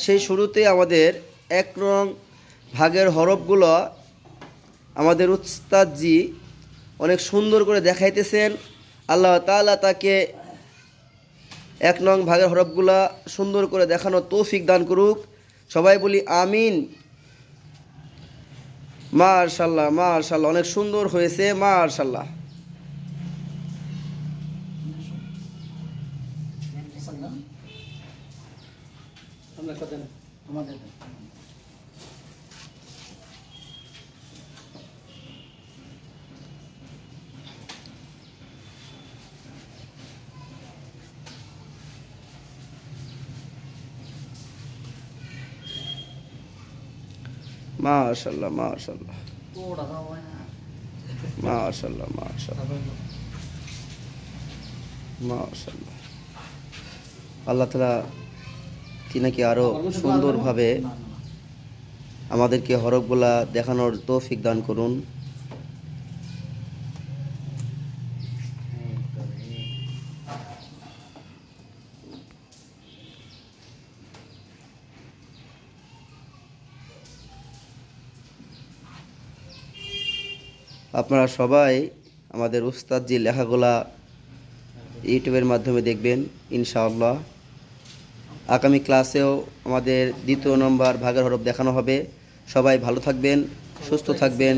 সেই শুরুতে আমাদের এক নং ভাগের হরফগুলো আমাদের উস্তাদজি অনেক সুন্দর করে দেখাইতেছেন। আল্লাহ তাআলা তাকে এক নং ভাগের হরফগুলো সুন্দর করে দেখানোর তৌফিক দান করুক। সবাই বলি আমিন। মাশাআল্লাহ মাশাআল্লাহ, অনেক সুন্দর হয়েছে মাশাআল্লাহ। মাশাআল্লাহ মাশাআল্লাহ মাশাআল্লাহ মাশাআল্লাহ মাশাআল্লাহ। আল্লাহ তাআলা কি নাকি আরো সুন্দরভাবে আমাদেরকে হরফগুলা দেখানোর তৌফিক দান করুন। আপনারা সবাই আমাদের উস্তাদজি লেখাগুলা ইউটিউবের মাধ্যমে দেখবেন ইনশাআল্লাহ। আগামী ক্লাসেও আমাদের দ্বিতীয় নম্বর ভাগের হরফ দেখানো হবে। সবাই ভালো থাকবেন, সুস্থ থাকবেন।